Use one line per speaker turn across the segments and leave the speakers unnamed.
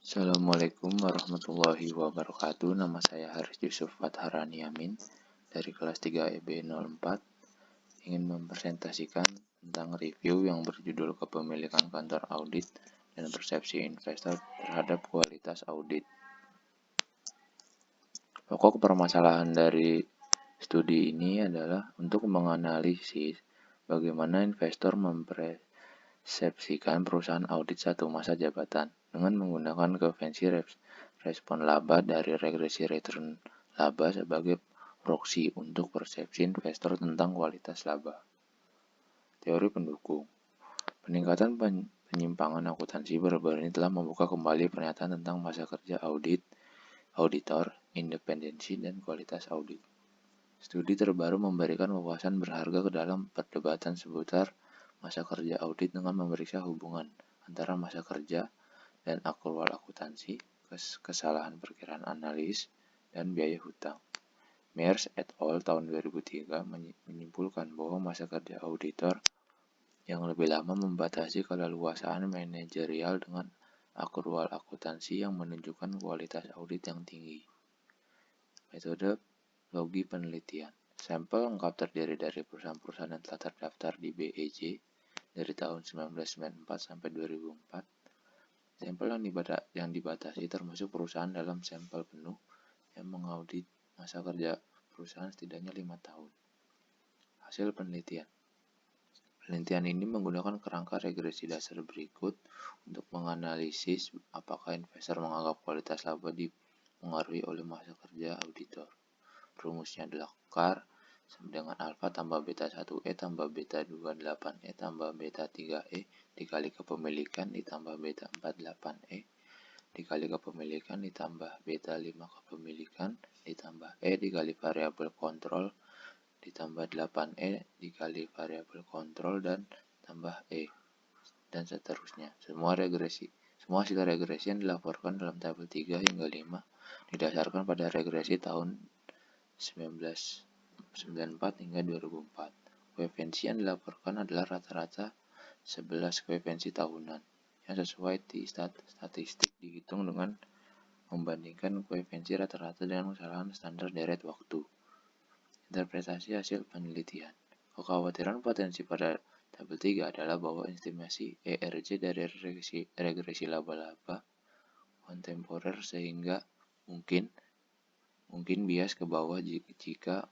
Assalamualaikum warahmatullahi wabarakatuh. Nama saya Haris Yusuf Fatharani Amin dari kelas 3 EB04 ingin mempresentasikan tentang review yang berjudul Kepemilikan Kantor Audit dan Persepsi Investor terhadap Kualitas Audit. Pokok permasalahan dari studi ini adalah untuk menganalisis bagaimana investor mempersepsikan perusahaan audit satu masa jabatan dengan menggunakan konvensi respon laba dari regresi return laba sebagai proksi untuk persepsi investor tentang kualitas laba. Teori pendukung. Peningkatan penyimpangan akuntansi baru-baru ini telah membuka kembali pernyataan tentang masa kerja audit, auditor, independensi, dan kualitas audit. Studi terbaru memberikan wawasan berharga ke dalam perdebatan seputar masa kerja audit dengan memeriksa hubungan antara masa kerja dan akrual akuntansi, kesalahan perkiraan analis, dan biaya hutang. Mears et al. Tahun 2003 menyimpulkan bahwa masa kerja auditor yang lebih lama membatasi keleluasaan manajerial dengan akrual akuntansi yang menunjukkan kualitas audit yang tinggi. Metode logi penelitian. Sampel lengkap terdiri dari perusahaan-perusahaan yang telah terdaftar di BEJ dari tahun 1994 sampai 2004. Sampel yang dibatasi termasuk perusahaan dalam sampel penuh yang mengaudit masa kerja perusahaan setidaknya 5 tahun. Hasil penelitian. Penelitian ini menggunakan kerangka regresi dasar berikut untuk menganalisis apakah investor menganggap kualitas laba dipengaruhi oleh masa kerja auditor. Rumusnya adalah CAR sama dengan alfa tambah beta 1E tambah beta 28E tambah beta 3E dikali kepemilikan ditambah beta 48E dikali kepemilikan ditambah beta 5 kepemilikan ditambah E dikali variabel kontrol ditambah 8E dikali variabel kontrol dan tambah E dan seterusnya. Semua hasil regresi yang dilaporkan dalam tabel 3 hingga 5 didasarkan pada regresi tahun 1994 hingga 2004. Koefisien yang dilaporkan adalah rata-rata 11 koefisien tahunan yang sesuai di statistik dihitung dengan membandingkan koefisien rata-rata dengan kesalahan standar deret waktu. Interpretasi hasil penelitian. Kekhawatiran potensi pada tabel 3 adalah bahwa estimasi ERJ dari regresi laba-laba kontemporer sehingga mungkin bias ke bawah jika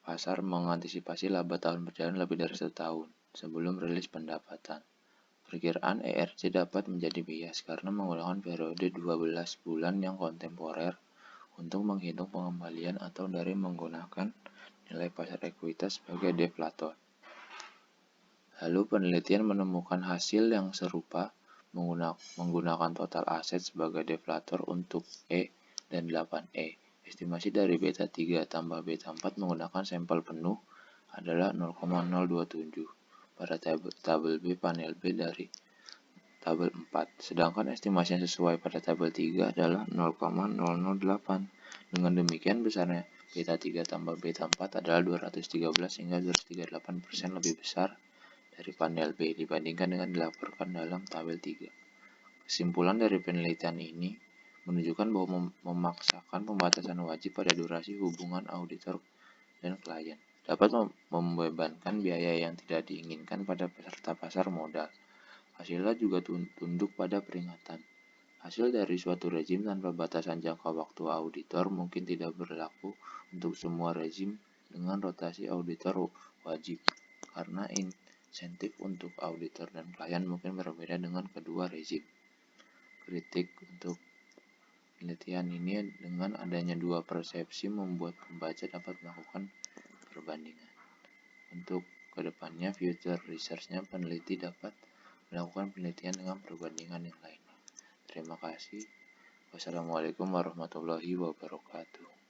pasar mengantisipasi laba tahun berjalan lebih dari 1 tahun sebelum rilis pendapatan. Perkiraan ERJ dapat menjadi bias karena menggunakan periode 12 bulan yang kontemporer untuk menghitung pengembalian atau dari menggunakan nilai pasar ekuitas sebagai deflator. Lalu penelitian menemukan hasil yang serupa menggunakan total aset sebagai deflator untuk E dan 8E. Estimasi dari beta 3 tambah beta 4 menggunakan sampel penuh adalah 0,027 pada tabel B panel B dari tabel 4. Sedangkan estimasi yang sesuai pada tabel 3 adalah 0,008. Dengan demikian besarnya beta 3 tambah beta 4 adalah 213 hingga 238% lebih besar dari panel B dibandingkan dengan dilaporkan dalam tabel 3. Kesimpulan dari penelitian ini menunjukkan bahwa memaksakan pembatasan wajib pada durasi hubungan auditor dan klien dapat membebankan biaya yang tidak diinginkan pada peserta pasar modal. Hasilnya juga tunduk pada peringatan. Hasil dari suatu rezim tanpa batasan jangka waktu auditor mungkin tidak berlaku untuk semua rezim dengan rotasi auditor wajib, karena insentif untuk auditor dan klien mungkin berbeda dengan kedua rezim. Kritik untuk penelitian ini dengan adanya dua persepsi membuat pembaca dapat melakukan perbandingan. Untuk kedepannya, future research-nya peneliti dapat melakukan penelitian dengan perbandingan yang lainnya. Terima kasih. Wassalamualaikum warahmatullahi wabarakatuh.